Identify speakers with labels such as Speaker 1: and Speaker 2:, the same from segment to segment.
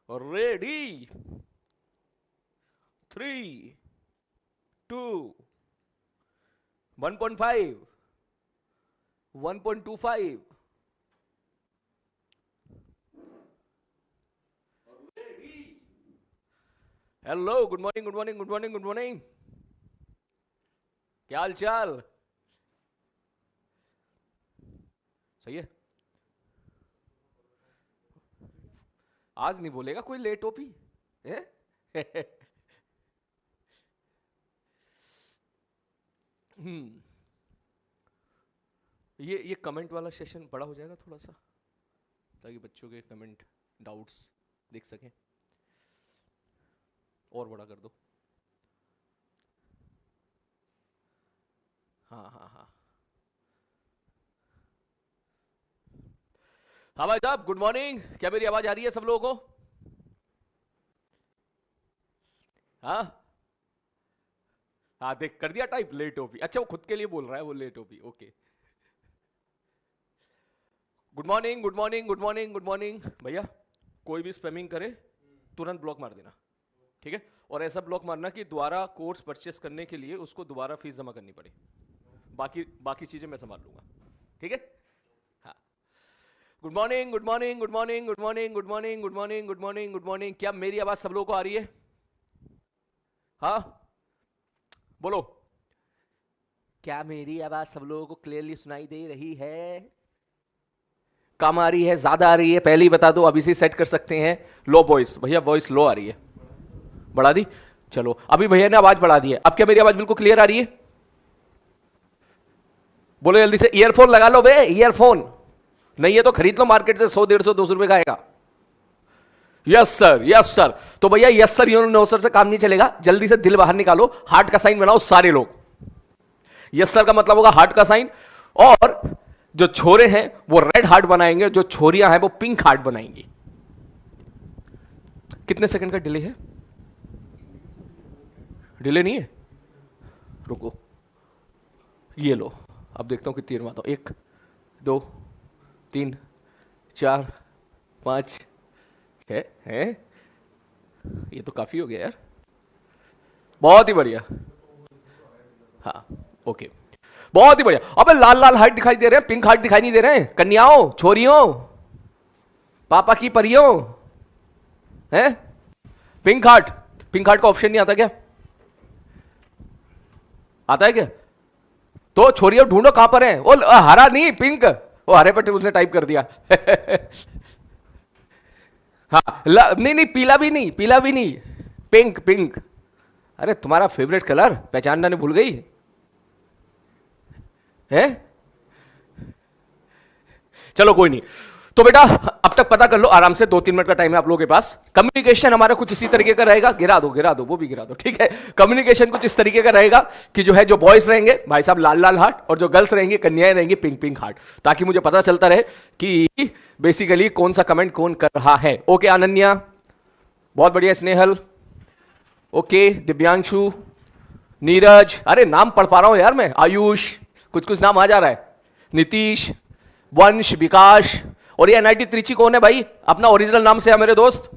Speaker 1: Ready? 3, 2, 1.5, 1.25. Hello, good morning, good morning, good morning, good morning. क्या हाल चाल? सही है। आज नहीं बोलेगा कोई लेट ओपी है? ये कमेंट वाला सेशन बड़ा हो जाएगा थोड़ा सा, ताकि बच्चों के कमेंट डाउट्स देख सकें। और बड़ा कर दो। हाँ हाँ हाँ हाँ भाई साहब, गुड मॉर्निंग। क्या मेरी आवाज आ रही है सब लोगों को? हाँ हाँ, देख कर दिया टाइप लेट ओपी। अच्छा, वो खुद के लिए बोल रहा है वो लेट ओपी। Okay, good morning, good morning, good morning, good morning. भैया कोई भी स्पैमिंग करे तुरंत ब्लॉक मार देना, ठीक है? और ऐसा ब्लॉक मारना कि दोबारा कोर्स परचेस करने के लिए उसको दोबारा फीस जमा करनी पड़े। बाकी चीजें मैं संभाल लूंगा, ठीक है? हाँ, good morning, good morning, good morning, good morning, good morning, good morning, good morning, good morning. क्या मेरी आवाज सब लोगों को आ रही है? हाँ बोलो, क्या मेरी आवाज सब लोगों को क्लियरली सुनाई दे रही है? कम आ रही है, ज्यादा आ रही है? पहले ही बता दो, अभी से सेट कर सकते हैं। लो वॉइस, भैया वॉइस लो आ रही है, बढ़ा दी? चलो, अभी भैया ने आवाज बढ़ा दी है। अब क्या मेरी आवाज बिल्कुल क्लियर आ रही है? बोलो जल्दी से, ईयरफोन लगा लो बे, ईयरफोन नहीं है तो खरीद लो मार्केट से, 100, 150, 200 रुपए का आएगा। Yes sir, yes sir. तो भैया यस सर, नो सर से काम नहीं चलेगा। जल्दी से दिल बाहर निकालो, हार्ट का साइन बनाओ सारे लोग। यस सर का मतलब होगा हार्ट का साइन, और जो छोरे हैं वो रेड हार्ट बनाएंगे, जो छोरियां हैं वो पिंक हार्ट बनाएंगी। कितने सेकंड का डिले है? डिले नहीं है, रुको, ये लो। अब देखता हूं कितनी देर में आता हूं। 1, 2, 3, 4, 5, 6 है। ये तो काफी हो गया यार, बहुत ही बढ़िया। हाँ ओके, बहुत ही बढ़िया। अबे लाल लाल हार्ट दिखाई दे रहे हैं, पिंक हार्ट दिखाई नहीं दे रहे हैं? कन्याओं, छोरियों, पापा की परियों, हैं? पिंक हार्ट का ऑप्शन नहीं आता क्या? आता है क्या? तो छोरियों ढूंढो कहां पर है। वो हरा नहीं, पिंक। वो हरे पर उसने टाइप कर दिया। हाँ, नहीं नहीं, पीला भी नहीं, पीला भी नहीं, पिंक पिंक। अरे तुम्हारा फेवरेट कलर पहचानना नहीं भूल गई है? चलो कोई नहीं। तो बेटा अब तक पता कर लो आराम से, 2-3 मिनट का टाइम है आप लोगों के पास। कम्युनिकेशन हमारा कुछ इसी तरीके का रहेगा। गिरा दो, वो भी गिरा दो, ठीक है? कम्युनिकेशन कुछ इस तरीके का रहेगा कि जो है, जो बॉयज रहेंगे भाई साहब लाल लाल हार्ट, और जो गर्ल्स रहेंगी, कन्याएं रहेंगी, पिंक पिंक हार्ट, ताकि मुझे पता चलता रहे कि बेसिकली कौन सा कमेंट कौन कर रहा है। ओके अनन्या, बहुत बढ़िया। स्नेहल, ओके। दिव्यांशु, नीरज, अरे नाम पढ़ पा रहा हूं यार मैं। आयुष, कुछ नाम आ जा रहा है। नीतीश, वंश, विकास। और ये एनआईटी त्रिची कौन है भाई? अपना ओरिजिनल नाम से है मेरे दोस्त,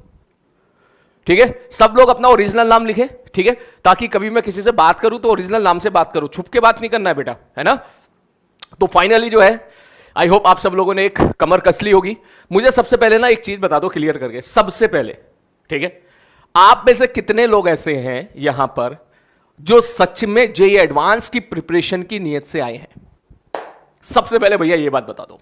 Speaker 1: ठीक है? सब लोग अपना ओरिजिनल नाम लिखे, ठीक है? ताकि कभी मैं किसी से बात करूं तो ओरिजिनल नाम से बात करूं, छुप के बात नहीं करना है बेटा, है ना? तो फाइनली जो है, आई होप आप सब लोगों ने एक कमर कस ली होगी। मुझे सबसे पहले ना एक चीज बता दो क्लियर करके, सबसे पहले, ठीक है? आप में से कितने लोग ऐसे हैं यहां पर जो सच में जेईई एडवांस की प्रिपरेशन की नीयत से आए हैं? सबसे पहले भैया ये बात बता दो,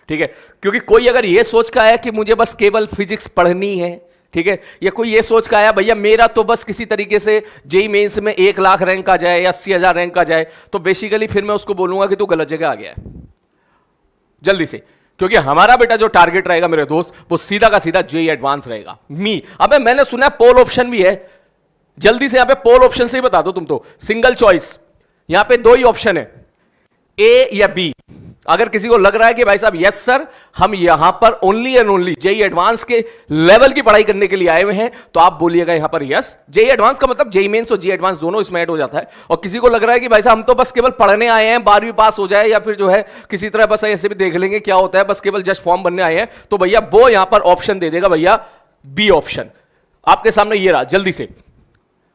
Speaker 1: ठीक है? क्योंकि कोई अगर ये सोच का आया कि मुझे बस केवल फिजिक्स पढ़नी है, ठीक है, या कोई ये सोच का आया भैया मेरा तो बस किसी तरीके से जेईई मेंस में 1 लाख रैंक आ जाए या 80,000 रैंक आ जाए, तो बेसिकली फिर मैं उसको बोलूंगा कि तू गलत जगह आ गया है जल्दी से। क्योंकि हमारा बेटा जो टारगेट रहेगा मेरे दोस्त, वो सीधा का सीधा जेईई एडवांस रहेगा। अबे मैंने सुना है पोल ऑप्शन भी है, जल्दी से यहां पे पोल ऑप्शन से ही बता दो तुम तो। सिंगल चॉइस, यहां पे 2 ही ऑप्शन है, ए या बी। अगर किसी को लग रहा है कि भाई साहब यस सर हम यहां पर only and only JEE advance के लेवल की पढ़ाई करने के लिए आए हुए हैं, तो आप बोलिएगा यहां पर यस। जेईई एडवांस का मतलब जेईई मेंस और जेईई एडवांस दोनों इसमें ऐड हो जाता है। और किसी को लग रहा है कि भाई साहब हम तो बस केवल पढ़ने आए हैं, 12वीं पास हो जाए या फिर जो है किसी तरह बस ऐसे भी देख लेंगे क्या होता है, बस केवल जस्ट फॉर्म बनने आए हैं, तो भैया वो यहां पर ऑप्शन दे देगा भैया बी ऑप्शन आपके सामने ये रहा। जल्दी से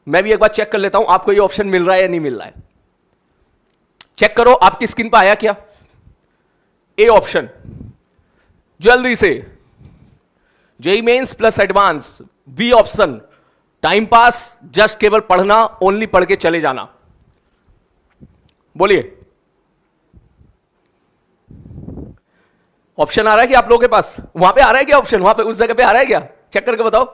Speaker 1: मैं भी एक बार चेक कर लेता हूं आपको ये ऑप्शन मिल रहा है या नहीं मिल रहा है। चेक करो आपकी स्क्रीन पर आया क्या? ए ऑप्शन जल्दी से, JEE mains plus advance. B option time pass, just केवल पढ़ना, ओनली पढ़ के चले जाना। बोलिए ऑप्शन आ रहा है कि आप लोगों के पास? वहां पे आ रहा है क्या ऑप्शन? वहां पे उस जगह पे आ रहा है क्या? चेक करके बताओ।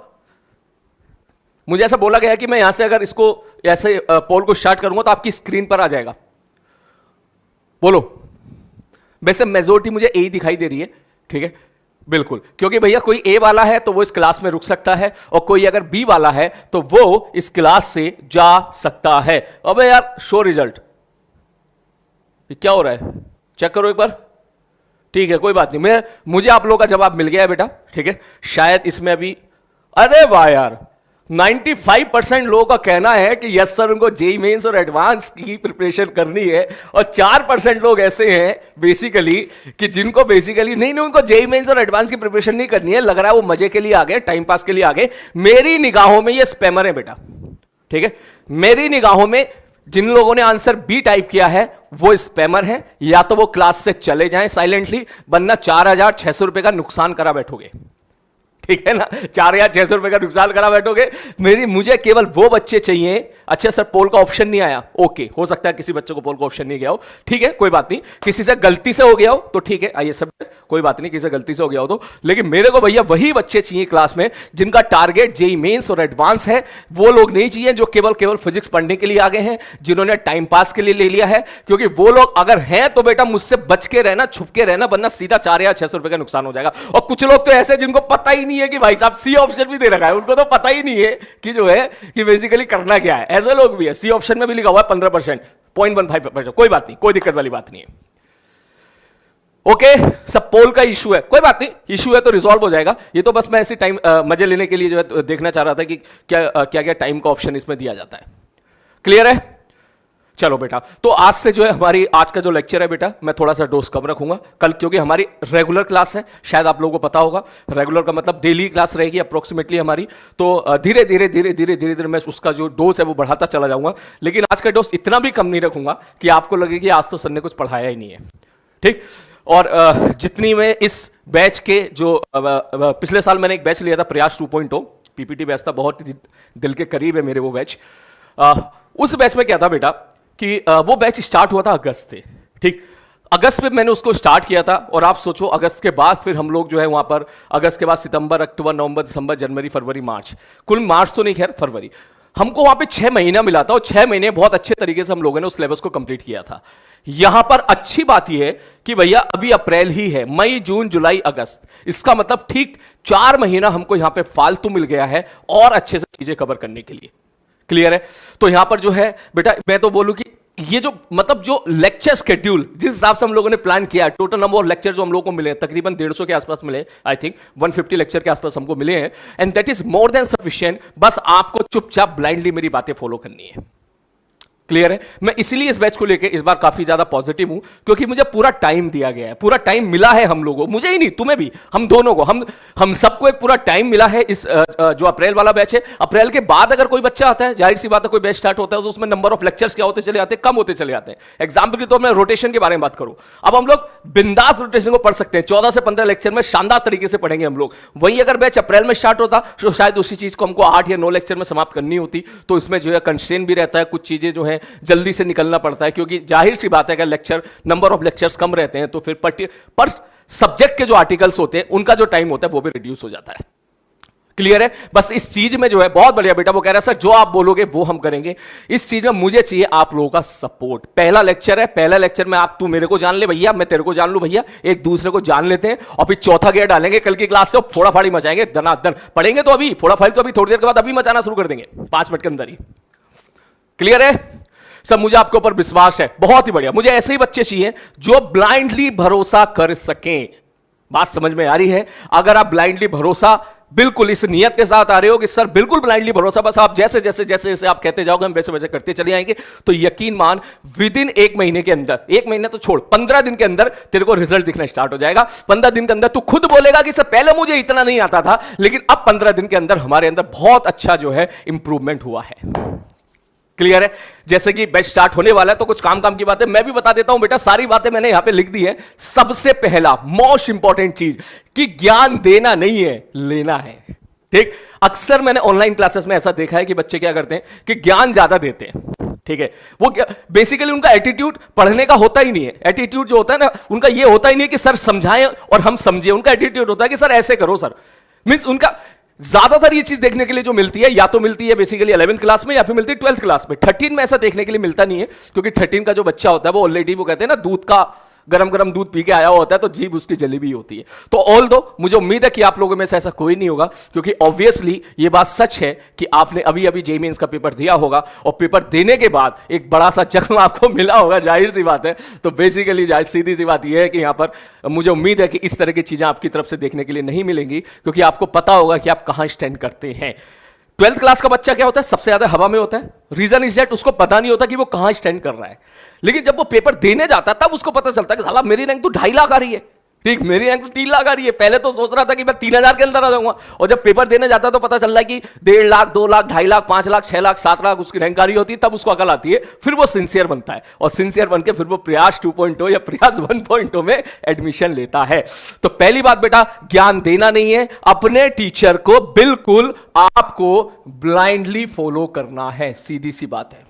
Speaker 1: मुझे ऐसा बोला गया है कि मैं यहां से अगर इसको ऐसे पोल को स्टार्ट करूंगा तो आपकी स्क्रीन पर आ जाएगा। बोलो। वैसे मेजोरिटी मुझे ए दिखाई दे रही है, ठीक है, बिल्कुल, क्योंकि भैया कोई ए वाला है तो वो इस क्लास में रुक सकता है और कोई अगर बी वाला है तो वो इस क्लास से जा सकता है। अबे यार शो रिजल्ट, क्या हो रहा है? चेक करो एक बार। ठीक है, कोई बात नहीं, मुझे आप लोगों का जवाब मिल गया है बेटा, ठीक है। शायद इसमें अभी, अरे वाह यार, 95% लोगों का कहना है कि यस सर उनको जेईई मेंस और एडवांस की प्रिपरेशन करनी है, और 4% लोग ऐसे हैं बेसिकली कि जिनको बेसिकली नहीं उनको जेईई मेंस और एडवांस की प्रिपरेशन नहीं करनी है, लग रहा है वो मजे के लिए आ गए, टाइम पास के लिए आ गए। मेरी निगाहों में ये स्पैमर है बेटा, ठीक है। मेरी निगाहों में जिन लोगों ने आंसर बी टाइप किया है वो स्पैमर है, या तो वो क्लास से चले जाएं साइलेंटली, वरना 4,600 रुपए का नुकसान करा बैठोगे, ठीक है ना। 4,600 रुपए का नुकसान करा बैठोगे। मुझे केवल वो बच्चे चाहिए। अच्छा सर पोल का ऑप्शन नहीं आया, ओके, हो सकता है किसी बच्चे को पोल का ऑप्शन नहीं गया हो, ठीक है, कोई बात नहीं। किसी से गलती से हो गया हो तो ठीक है, आइए सब, कोई बात नहीं, किसी से गलती से हो गया हो तो। लेकिन मेरे को भैया वही बच्चे चाहिए क्लास में जिनका टारगेट जेईई मेंस और एडवांस है। वो लोग नहीं चाहिए जो केवल फिजिक्स पढ़ने के लिए आ गए हैं, जिन्होंने टाइम पास के लिए ले लिया है, क्योंकि वो लोग अगर हैं तो बेटा मुझसे बच के रहना, छुप के रहना, वरना सीधा 4,600 रुपए का नुकसान हो जाएगा। और कुछ लोग तो ऐसे जिनको पता ही नहीं है कि भाई साहब सी ऑप्शन भी दे रखा है, उनको तो पता ही नहीं है कि जो है कि बेसिकली करना क्या है। ऐसे लोग भी है, सी ऑप्शन में भी लिखा हुआ है 15%, 0.15%, कोई बात नहीं, कोई दिक्कत वाली बात नहीं है। ओके, सब पोल का इशू है, कोई बात नहीं, इशू है तो रिजॉल्व हो जाएगा। ये तो बस मैं ऐसी टाइम मजे लेने के लिए जो है देखना चाह रहा था कि क्या क्या टाइम का ऑप्शन इसमें दिया जाता है। क्लियर है? चलो बेटा, तो आज से जो है हमारी आज का जो लेक्चर है बेटा, मैं थोड़ा सा डोज कम रखूंगा कल, क्योंकि हमारी रेगुलर क्लास है, शायद आप लोगों को पता होगा, रेगुलर का मतलब डेली क्लास रहेगी अप्रोक्सीमेटली हमारी। तो धीरे धीरे मैं उसका जो डोज है वो बढ़ाता चला जाऊंगा, लेकिन आज का डोज इतना भी कम नहीं रखूंगा कि आपको लगे कि आज तो सर ने कुछ पढ़ाया ही नहीं है, ठीक। और जितनी मैं इस बैच के जो पिछले साल मैंने एक बैच लिया था प्रयास 2.0 पीपीटी बैच था, बहुत ही दिल के करीब है मेरे वो बैच। उस बैच में क्या था बेटा कि वो बैच स्टार्ट हुआ था अगस्त से, ठीक। अगस्त में मैंने उसको स्टार्ट किया था, और आप सोचो अगस्त के बाद फिर हम लोग जो है वहां पर, अगस्त के बाद सितंबर, अक्टूबर, नवंबर, दिसंबर, जनवरी, फरवरी, मार्च, कुल मार्च तो नहीं, खैर फरवरी, हमको वहां पे 6 महीना मिला था, और 6 महीने बहुत अच्छे तरीके से हम लोगों ने उस सिलेबस को कंप्लीट किया था। यहां पर अच्छी बात यह है कि भैया अभी अप्रैल ही है, मई, जून, जुलाई, अगस्त, इसका मतलब ठीक 4 महीना हमको यहां पे फालतू मिल गया है और अच्छे से चीजें कवर करने के लिए। क्लियर है? तो यहां पर जो है बेटा, मैं तो बोलूं कि ये जो मतलब जो लेक्चर शेड्यूल जिस हिसाब से हम लोगों ने प्लान किया, टोटल नंबर ऑफ लेक्चर जो हम लोगों को मिले तकरीबन 150 के आसपास मिले, आई थिंक 150 लेक्चर के आसपास हमको मिले हैं, and that is more than sufficient. बस आपको चुपचाप ब्लाइंडली मेरी बातें फॉलो करनी है। क्लियर है? मैं इसीलिए इस बैच को लेके इस बार काफी ज्यादा पॉजिटिव हूं, क्योंकि मुझे पूरा टाइम दिया गया है, पूरा टाइम मिला है हम लोगों, मुझे ही नहीं तुम्हें भी, हम दोनों को, हम सबको एक पूरा टाइम मिला है। इस जो अप्रैल वाला बैच है, अप्रैल के बाद अगर कोई बच्चा आता है, जाहिर सी बात है कोई बैच स्टार्ट होता है तो उसमें नंबर ऑफ लेक्चर्स क्या होते चले जाते हैं, कम होते चले जाते हैं। एग्जाम्पल के तौर पर रोटेशन के बारे में बात करूं, अब हम लोग बिंदास रोटेशन को पढ़ सकते हैं, 14 से 15 लेक्चर में शानदार तरीके से पढ़ेंगे हम लोग। वही अगर बैच अप्रैल में स्टार्ट होता तो शायद उसी चीज को हमको 8 या 9 लेक्चर में समाप्त करनी होती, तो इसमें जो है कंस्ट्रेंट भी रहता है, कुछ चीजें जो है जल्दी से निकलना पड़ता है, क्योंकि जाहिर सी बात है कि लेक्चर नंबर ऑफ लेक्चर्स कम रहते हैं तो फिर पर सब्जेक्ट के जो आर्टिकल्स होते हैं उनका जो टाइम होता है वो भी रिड्यूस हो जाता है। क्लियर है? बस इस चीज में जो है बहुत बढ़िया बेटा, वो कह रहा है सर जो आप बोलोगे वो हम करेंगे। इस चीज में मुझे चाहिए आप लोगों का सपोर्ट। पहला लेक्चर है, पहला लेक्चर में आप, तू मेरे को जान ले भैया, मैं तेरे को जान लूं भैया, एक दूसरे को जान लेते हैं, और फिर चौथा गियर डालेंगे कल की क्लास से, और फोड़ा फाड़ी मचाएंगे दनादन। पढ़ेंगे तो अभी, फोड़ा फाड़ी तो अभी थोड़ी देर के बाद अभी मचाना शुरू कर देंगे, 5 मिनट के अंदर ही। क्लियर है? सब मुझे आपके ऊपर विश्वास है, बहुत ही बढ़िया। मुझे ऐसे ही बच्चे चाहिए जो ब्लाइंडली भरोसा कर सकें। बात समझ में आ रही है? अगर आप ब्लाइंडली भरोसा बिल्कुल इस नियत के साथ आ रहे हो कि सर बिल्कुल ब्लाइंडली भरोसा, बस आप जैसे जैसे जैसे जैसे आप कहते जाओगे हम वैसे वैसे करते चले आएंगे, तो यकीन मान विद इन 1 महीने के अंदर, 1 महीना तो छोड़, 15 दिन के अंदर तेरे को रिजल्ट दिखना स्टार्ट हो जाएगा। 15 दिन के अंदर तू खुद बोलेगा कि सर पहले मुझे इतना नहीं आता था, लेकिन अब 15 दिन के अंदर हमारे अंदर बहुत अच्छा जो है इंप्रूवमेंट हुआ है। क्लियर है? जैसे कि बैच स्टार्ट होने वाला है तो कुछ काम काम की बातें मैं भी बता देता हूं बेटा, सारी बातें मैंने यहां पे लिख दी है। सबसे पहला मोस्ट इंपॉर्टेंट चीज कि ज्ञान देना नहीं है, लेना है। ठीक, अक्सर मैंने ऑनलाइन क्लासेस में ऐसा देखा है कि बच्चे क्या करते हैं कि ज्ञान ज्यादा देते हैं। ठीक है, वो क्या बेसिकली उनका एटीट्यूड पढ़ने का होता ही नहीं है। एटीट्यूड जो होता है ना उनका ये होता ही नहीं कि सर समझाएं और हम समझे, उनका एटीट्यूड होता है कि सर ऐसे करो सर। मींस उनका ज्यादातर ये चीज देखने के लिए जो मिलती है, या तो मिलती है बेसिकली 11th क्लास में या फिर मिलती है 12th क्लास में। 13 में ऐसा देखने के लिए मिलता नहीं है, क्योंकि 13 का जो बच्चा होता है वो ऑलरेडी, वो कहते हैं ना, दूध का गरम गरम दूध पी के आया होता है, तो जीभ उसकी जली भी होती है। तो ऑल दो मुझे उम्मीद है कि आप लोगों में से ऐसा कोई नहीं होगा, क्योंकि ऑब्वियसली ये बात सच है कि आपने अभी अभी जेईई मेंस का पेपर दिया होगा और पेपर देने के बाद एक बड़ा सा जख्म आपको मिला होगा, जाहिर सी बात है। तो बेसिकली सीधी सी बात यह है कि यहां पर मुझे उम्मीद है कि इस तरह की चीजें आपकी तरफ से देखने के लिए नहीं मिलेंगी, क्योंकि आपको पता होगा कि आप कहां स्टैंड करते हैं। 12th क्लास का बच्चा क्या होता है, सबसे ज्यादा हवा में होता है। रीजन इज दैट उसको पता नहीं होता कि वो कहां स्टैंड कर रहा है, लेकिन जब वो पेपर देने जाता है तब उसको पता चलता है कि साला मेरी रैंक तो 2.5 लाख आ रही है। ठीक, मेरी रैंक तो 3 लाख आ रही है। पहले तो सोच रहा था कि मैं 3,000 के अंदर आ जाऊंगा, और जब पेपर देने जाता तो पता चल रहा है कि 1.5 लाख, 2 लाख, 2.5 लाख, 5 लाख, 6 लाख, 7 लाख उसकी रैंक आ रही होती है। तब उसको अकल आती है, फिर वो सिंसियर बनता है, और सिंसियर बनकर फिर वो प्रयास 2.0 या प्रयास 1.0 में एडमिशन लेता है। तो पहली बात बेटा, ज्ञान देना नहीं है, अपने टीचर को बिल्कुल आपको ब्लाइंडली फॉलो करना है, सीधी सी बात है।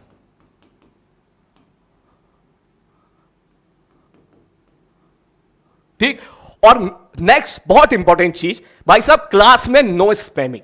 Speaker 1: ठीक, और नेक्स्ट बहुत इंपॉर्टेंट चीज भाई साहब, क्लास में नो स्पैमिंग।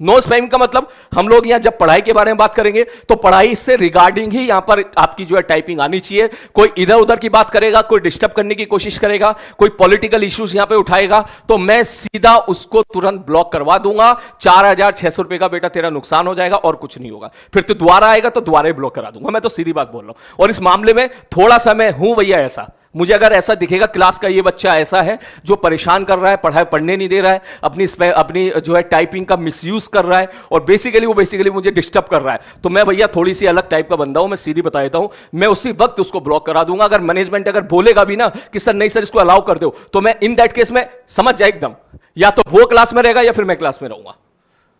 Speaker 1: नो स्पैमिंग का मतलब, हम लोग यहां जब पढ़ाई के बारे में बात करेंगे तो पढ़ाई से रिगार्डिंग ही यहां पर आपकी जो है टाइपिंग आनी चाहिए। कोई इधर उधर की बात करेगा, कोई डिस्टर्ब करने की कोशिश करेगा, कोई पॉलिटिकल इश्यूज यहां पे उठाएगा, तो मैं सीधा उसको तुरंत ब्लॉक करवा दूंगा। 4,600 रुपए का बेटा तेरा नुकसान हो जाएगा और कुछ नहीं होगा। फिर तो दोबारा आएगा तो दोबारा ब्लॉक करा दूंगा, मैं तो सीधी बात बोल रहा हूं। और इस मामले में थोड़ा सा मैं हूं भैया ऐसा, मुझे अगर ऐसा दिखेगा क्लास का ये बच्चा ऐसा है जो परेशान कर रहा है, पढ़ाई पढ़ने नहीं दे रहा है, अपनी जो है टाइपिंग का मिसयूज कर रहा है, और बेसिकली मुझे डिस्टर्ब कर रहा है, तो मैं भैया थोड़ी सी अलग टाइप का बंदा हूं, मैं सीधी बता देता हूं, मैं उसी वक्त उसको ब्लॉक करा दूंगा। अगर मैनेजमेंट अगर बोलेगा भी ना कि सर नहीं सर इसको अलाउ कर दो, तो मैं इन दैट केस में समझ जाए एकदम, या तो वो क्लास में रहेगा या फिर मैं क्लास में रहूंगा।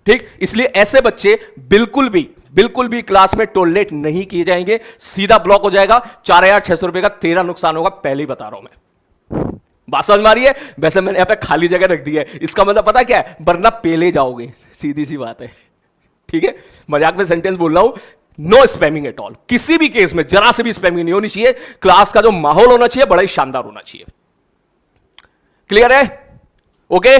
Speaker 1: ठीक, इसलिए ऐसे बच्चे बिल्कुल भी क्लास में टॉलरेट नहीं किए जाएंगे, सीधा ब्लॉक हो जाएगा। 4,600 रुपए का तेरा नुकसान होगा, पहले ही बता रहा हूं मैं। बात समझ में आ रही है? वैसे मैंने यहां पे खाली जगह रख दी है, इसका मतलब पता क्या है, वरना पेले जाओगे, सीधी सी बात है। ठीक है, मजाक में सेंटेंस बोल रहा हूं, नो स्पैमिंग एट ऑल। किसी भी केस में जरा से भी स्पैमिंग नहीं होनी चाहिए। क्लास का जो माहौल होना चाहिए बड़ा ही शानदार होना चाहिए। क्लियर है? ओके,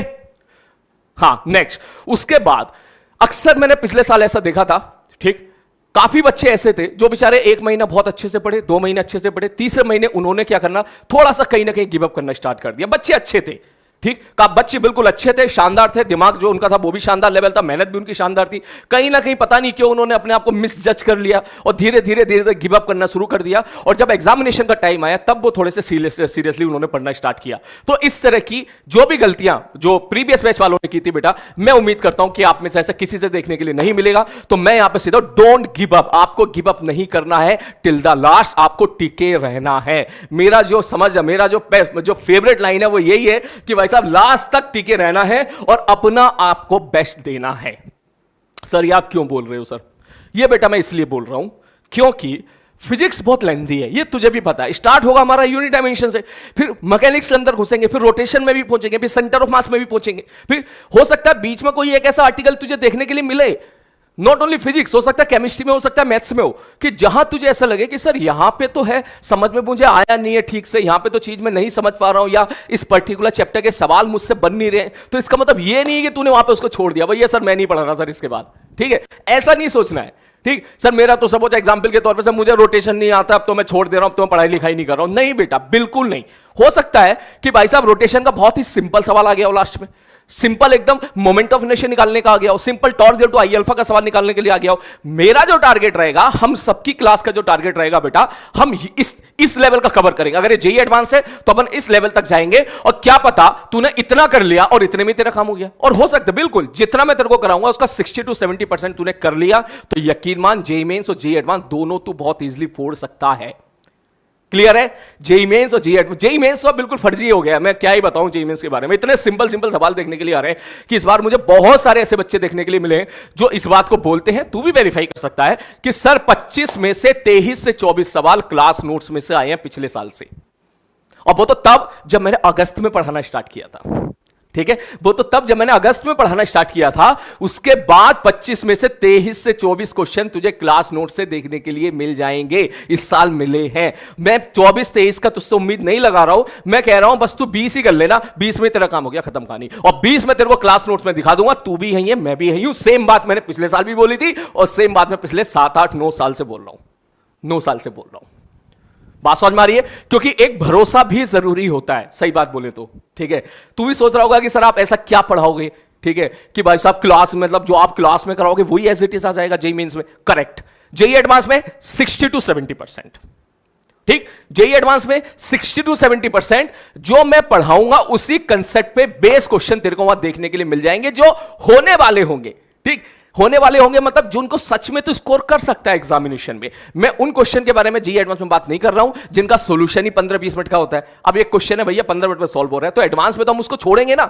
Speaker 1: हाँ। नेक्स्ट, उसके बाद अक्सर मैंने पिछले साल ऐसा देखा था, ठीक, काफी बच्चे ऐसे थे जो बेचारे 1 महीना बहुत अच्छे से पढ़े, 2 महीने अच्छे से पढ़े, तीसरे महीने उन्होंने क्या करना, थोड़ा सा कहीं ना कहीं गिव अप करना स्टार्ट कर दिया। बच्चे अच्छे थे, ठीक, बच्चे बिल्कुल अच्छे थे, शानदार थे, दिमाग जो उनका था वो भी शानदार लेवल था, मेहनत भी उनकी शानदार थी। कहीं ना कहीं पता नहीं क्यों उन्होंने अपने आप को मिस जज कर लिया और धीरे धीरे गिव अप करना शुरू कर दिया। और जब एग्जामिनेशन का टाइम आया तब वो थोड़े से सीरियसली उन्होंने पढ़ना स्टार्ट किया। तो इस तरह की जो भी गलतियां जो प्रीवियस बैच वालों ने की थी बेटा, मैं उम्मीद करता हूं कि आप में से ऐसा किसी से देखने के लिए नहीं मिलेगा। तो मैं यहां पर सीधा डोंट गिव अप, आपको गिव अप नहीं करना है, टिल द लास्ट आपको टिके रहना है। मेरा जो फेवरेट लाइन है वो यही है कि भाई साहब लास्ट तक टिके रहना है और अपना आपको बेस्ट देना है। सर ये आप क्यों बोल रहे हो सर? ये बेटा मैं इसलिए बोल रहा हूं क्योंकि फिजिक्स बहुत लेंथी है, ये तुझे भी पता है। स्टार्ट होगा हमारा यूनिट डायमेंशन से, फिर मैकेनिक्स के अंदर घुसेंगे, फिर रोटेशन में भी पहुंचेंगे, फिर सेंटर ऑफ मास में भी पहुंचेंगे, फिर हो सकता है बीच में कोई एक ऐसा आर्टिकल तुझे देखने के लिए मिले, नॉट ओनली फिजिक्स, हो सकता है केमिस्ट्री में, हो सकता है मैथ्स में हो, कि जहां तुझे ऐसा लगे कि सर यहां पे तो है, समझ में मुझे आया नहीं है ठीक से, यहां पे तो चीज मैं नहीं समझ पा रहा हूं, या इस पर्टिकुलर चैप्टर के सवाल मुझसे बन नहीं रहे। तो इसका मतलब ये नहीं है कि तूने वहां पे उसको छोड़ दिया, भैया सर मैं नहीं पढ़ रहा सर इसके बाद। ठीक है, ऐसा नहीं सोचना है। ठीक, सर मेरा तो सपोज एग्जांपल के तौर पे सर मुझे रोटेशन नहीं आता, अब तो मैं छोड़ दे रहा हूं, अब तो मैं पढ़ाई लिखाई नहीं कर रहा हूं। नहीं बेटा, बिल्कुल नहीं। हो सकता है कि भाई साहब रोटेशन का बहुत ही सिंपल सवाल आ गया हो लास्ट में, सिंपल एकदम मोमेंट ऑफ इनर्शिया निकालने का आ गया हो, simple torque equal to I alpha का सवाल निकालने के लिए आ गया हो। मेरा जो टारगेट रहेगा, हम सबकी क्लास का जो टारगेट रहेगा बेटा, हम इस लेवल का कवर करेंगे। अगर ये जेई एडवांस है तो अपन इस लेवल तक जाएंगे, और क्या पता तूने इतना कर लिया और इतने में तेरा काम हो गया। और हो सकता है बिल्कुल जितना मैं तेरे को कराऊंगा उसका 60 to 70% तूने कर लिया, तो यकीन मान जेई मेंस और जेई एडवांस दोनों तू बहुत इजीली फोड़ सकता है। क्लियर है? जेई मेंस और जेई मेंस तो बिल्कुल फर्जी हो गया, मैं क्या ही बताऊं जेई मेंस के बारे में। इतने सिंपल सवाल देखने के लिए आ रहे हैं कि इस बार मुझे बहुत सारे ऐसे बच्चे देखने के लिए मिले जो इस बात को बोलते हैं, तू भी वेरीफाई कर सकता है, कि सर 25 में से 23 से 24 सवाल क्लास नोट्स में से आए हैं पिछले साल से। और वो तो तब जब मैंने अगस्त में पढ़ाना स्टार्ट किया था। ठीक है, वो तो तब जब मैंने अगस्त में पढ़ाना स्टार्ट किया था। उसके बाद 25 में से 23 से 24 क्वेश्चन तुझे क्लास नोट से देखने के लिए मिल जाएंगे, इस साल मिले हैं। मैं 24-23 का तुझसे उम्मीद नहीं लगा रहा हूं, मैं कह रहा हूं बस तू 20 ही कर लेना, 20 में तेरा काम हो गया, खत्म कहानी। और 20 में तेरे को क्लास नोट्स में दिखा दूंगा, तू भी यही है, मैं भी यही हूं। सेम बात मैंने पिछले साल भी बोली थी, और सेम बात मैं पिछले 7-8-9 साल से बोल रहा हूं, 9 साल से बोल रहा हूं। बात समझ में आ रही है? क्योंकि एक भरोसा भी जरूरी होता है, सही बात बोले तो। ठीक है, तू भी सोच रहा होगा कि सर आप ऐसा क्या पढ़ाओगे, ठीक है, कि भाई साहब क्लास में, मतलब जो आप क्लास में कराओगे वही एज इट इज आ जाएगा जेई मेंस में। करेक्ट। जेई एडवांस में 60 to 70%। ठीक, जेई एडवांस में 60 to 70% जो मैं पढ़ाऊंगा उसी कंसेप्ट पे बेस क्वेश्चन तेरे को वहां देखने के लिए मिल जाएंगे, जो होने वाले होंगे। ठीक, होने वाले होंगे मतलब जिनको सच में तो स्कोर कर सकता है एग्जामिनेशन में। मैं उन क्वेश्चन के बारे में जेई एडवांस में बात नहीं कर रहा हूं जिनका सॉल्यूशन ही 15-20 मिनट का होता है। अब एक क्वेश्चन है भैया 15 मिनट में सॉल्व हो रहा है, तो एडवांस में तो हम उसको छोड़ेंगे ना।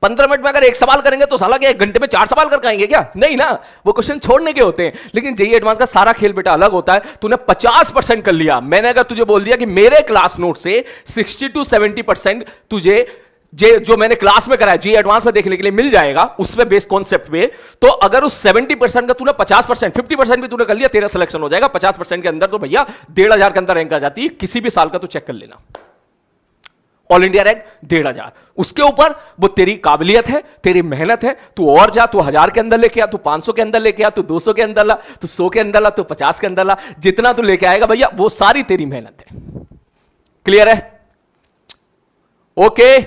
Speaker 1: 15 मिनट में अगर एक सवाल करेंगे तो साला क्या 1 घंटे में 4 सवाल करके आएंगे क्या? नहीं ना, वो क्वेश्चन छोड़ने के होते हैं। लेकिन जेई एडवांस का सारा खेल बेटा अलग होता है। तूने 50% कर लिया, मैंने अगर तुझे बोल दिया कि मेरे क्लास नोट से 60 to 70% तुझे जो मैंने क्लास में कराया जी एडवांस में देखने के लिए मिल जाएगा, उसमें बेस कॉन्सेप्ट पे, तो अगर उस 70% का तूने 50%, 50% भी तूने कर लिया, तेरा सिलेक्शन हो जाएगा। 50% के अंदर तो भैया 1,500 के अंदर रैंक आ जाती है किसी भी साल का, तो चेक कर लेना। ऑल इंडिया रैंक 1,500, उसके ऊपर वो तेरी काबिलियत है, तेरी मेहनत है। तू और जा, तू 1000 के अंदर लेके आ, तू 500 के अंदर लेके आ, तू 200 के अंदर ला, तू 100 के अंदर ला, तू 50 के अंदर ला, जितना तू लेके आएगा भैया वो सारी तेरी मेहनत है। क्लियर है? ओके,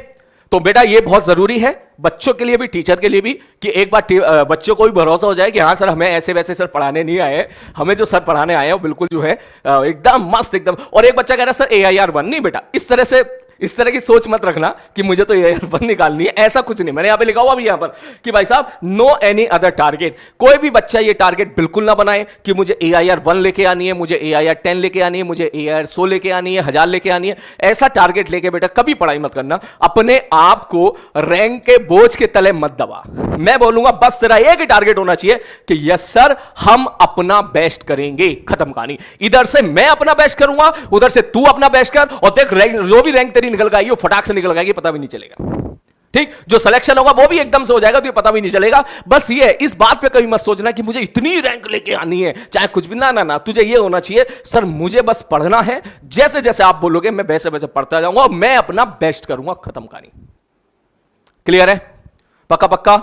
Speaker 1: तो बेटा ये बहुत जरूरी है बच्चों के लिए भी, टीचर के लिए भी, कि एक बार बच्चों को भी भरोसा हो जाए कि हाँ सर हमें ऐसे वैसे सर पढ़ाने नहीं आए, हमें जो सर पढ़ाने आए हैं वो बिल्कुल जो है एकदम मस्त एकदम। और एक बच्चा कह रहा है सर AIR 1 नहीं बेटा, इस तरह की सोच मत रखना कि मुझे तो AIR 1 निकालनी है, ऐसा कुछ नहीं। मैंने यहां पे लिखा हुआ भी यहां पर कि भाई साहब नो एनी अदर टारगेट। कोई भी बच्चा ये टारगेट बिल्कुल ना बनाए कि मुझे AIR 1 लेके आनी है, मुझे AIR 10 लेके आनी है, मुझे AIR 100 लेके आनी है, 1000 लेके आनी है। ऐसा टारगेट लेके बेटा कभी पढ़ाई मत करना। अपने आप को रैंक के बोझ के तले मत दबा। मैं बोलूंगा बस तेरा एक ही टारगेट होना चाहिए कि यस सर हम अपना बेस्ट करेंगे, खत्म कहानी। इधर से मैं अपना बेस्ट करूंगा, उधर से तू अपना बेस्ट कर, और देख जो भी रैंक निकल गई वो फटाक से निकल गई, पता भी नहीं चलेगा। ठीक, जो सिलेक्शन होगा वो भी एकदम से हो जाएगा, तो ये पता भी नहीं चलेगा। बस ये इस बात पे कभी मत सोचना कि मुझे इतनी रैंक लेके आनी है, चाहे कुछ भी ना ना ना। तुझे ये होना चाहिए सर मुझे बस पढ़ना है, जैसे जैसे आप बोलोगे मैं वैसे वैसे पढ़ता जाऊंगा और मैं अपना बेस्ट करूंगा, खत्म कहानी। क्लियर है? पक्का पक्का?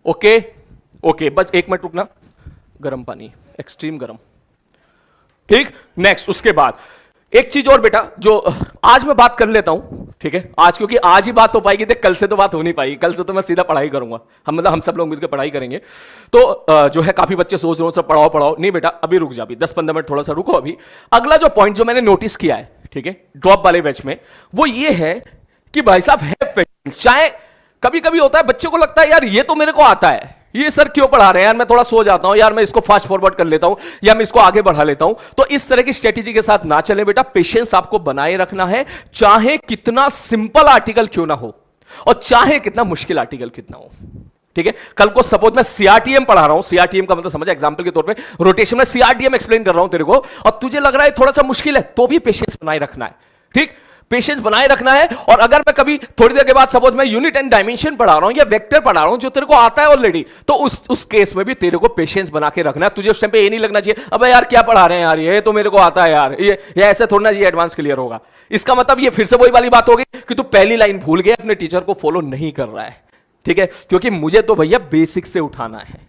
Speaker 1: ओके ओके, बस 1 मिनट रुकना, गर्म पानी, एक्सट्रीम गर्म। ठीक, नेक्स्ट उसके बाद एक चीज और बेटा जो आज मैं बात कर लेता हूं, ठीक है, आज, क्योंकि आज ही बात हो पाएगी, देख कल से तो बात हो नहीं पाएगी। कल से तो मैं सीधा पढ़ाई करूंगा, हम सब लोग मिलकर पढ़ाई करेंगे। तो जो है काफी बच्चे सोच रहे हो सर पढ़ाओ पढ़ाओ, नहीं बेटा अभी रुक जा, अभी 10-15 मिनट थोड़ा सा रुको। अभी अगला जो पॉइंट जो मैंने नोटिस किया है, ठीक है, ड्रॉप वाले बैच में, वो ये है कि भाई साहब है पेशेंस। चाहे कभी कभी होता है बच्चे को लगता है यार ये तो मेरे को आता है, ये सर क्यों पढ़ा रहे हैं यार, मैं थोड़ा सो जाता हूं यार, मैं इसको फास्ट फॉरवर्ड कर लेता हूं या मैं इसको आगे बढ़ा लेता हूं। तो इस तरह की स्ट्रेटेजी के साथ ना चले बेटा, पेशेंस आपको बनाए रखना है, चाहे कितना सिंपल आर्टिकल क्यों ना हो और चाहे कितना मुश्किल आर्टिकल कितना हो। ठीक है, कल को सपोज मैं CRTM पढ़ा रहा हूं, CRTM का मतलब समझ, एग्जांपल के तौर पे रोटेशन में CRTM एक्सप्लेन कर रहा हूं तेरे को, और तुझे लग रहा है थोड़ा सा मुश्किल है, तो भी पेशेंस बनाए रखना है। ठीक, पेशेंस बनाए रखना है। और अगर मैं कभी थोड़ी देर के बाद सपोज मैं यूनिट एंड डायमेंशन पढ़ा रहा हूं या वेक्टर पढ़ा रहा हूं जो तेरे को आता है ऑलरेडी, तो उस केस में भी तेरे को पेशेंस बना के रखना है। तुझे उस टाइम पे ये नहीं लगना चाहिए अबे यार क्या पढ़ा रहे हैं यार, ये तो मेरे को आता है यार, ये ऐसे थोड़ा ना ये एडवांस क्लियर होगा। इसका मतलब ये फिर से वही वाली बात होगी कि तू पहली लाइन भूल गया, अपने टीचर को फॉलो नहीं कर रहा है। ठीक है, क्योंकि मुझे तो भैया बेसिक से उठाना है।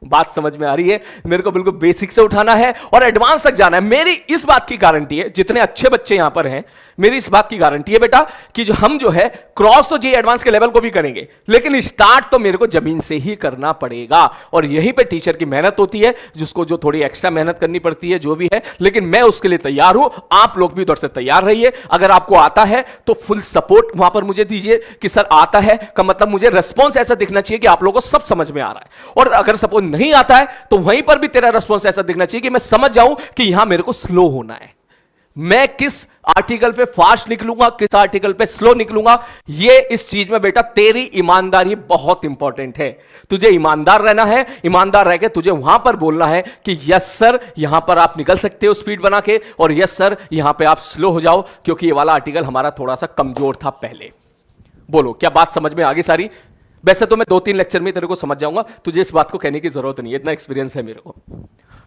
Speaker 1: बात समझ में आ रही है? मेरे को बिल्कुल बेसिक से उठाना है और एडवांस तक जाना है। मेरी इस बात की गारंटी है, जितने अच्छे बच्चे यहां पर हैं, मेरी इस बात की गारंटी है बेटा कि जो हम जो है क्रॉस तो जी एडवांस के लेवल को भी करेंगे, लेकिन स्टार्ट तो मेरे को जमीन से ही करना पड़ेगा। और यहीं पे टीचर की मेहनत होती है, जिसको जो थोड़ी एक्स्ट्रा मेहनत करनी पड़ती है, जो भी है, लेकिन मैं उसके लिए तैयार हूं। आप लोग भी उधर से तैयार रहिए। अगर आपको आता है तो फुल सपोर्ट वहां पर मुझे दीजिए कि सर आता है का मतलब मुझे रिस्पॉन्स ऐसा दिखना चाहिए कि आप लोगों को सब समझ में आ रहा है। और अगर सपोज नहीं आता है तो वहीं पर भी तेरा रिस्पॉन्स ऐसा दिखना चाहिए कि मैं समझ जाऊं कि यहां मेरे को स्लो होना है। मैं किस आर्टिकल पे फास्ट निकलूंगा, किस आर्टिकल पे स्लो निकलूंगा, ये इस चीज में बेटा तेरी ईमानदारी बहुत इंपॉर्टेंट है। तुझे ईमानदार रहना है। ईमानदार रह के तुझे वहां पर बोलना है कि यस सर यहां पर आप निकल सकते हो स्पीड बना के, और यस सर यहां पे आप स्लो हो जाओ क्योंकि ये वाला आर्टिकल हमारा थोड़ा सा कमजोर था पहले। बोलो क्या बात समझ में आ गई सारी? वैसे तो मैं 2-3 लेक्चर में तेरे को समझ जाऊंगा, तुझे इस बात को कहने की जरूरत नहीं है, इतना एक्सपीरियंस है मेरे को।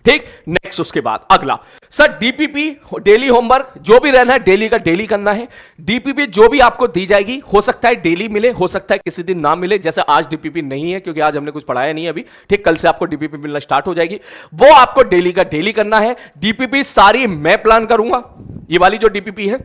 Speaker 1: ठीक, नेक्स्ट उसके बाद अगला सर डीपीपी डेली होमवर्क जो भी रहना है डेली का डेली करना है। डीपीपी जो भी आपको दी जाएगी, हो सकता है डेली मिले, हो सकता है किसी दिन ना मिले। जैसे आज डीपीपी नहीं है क्योंकि आज हमने कुछ पढ़ाया नहीं अभी, ठीक, कल से आपको डीपीपी मिलना स्टार्ट हो जाएगी। वो आपको डेली का डेली करना है। डीपीपी सारी मैं प्लान करूंगा, ये वाली जो डीपीपी है,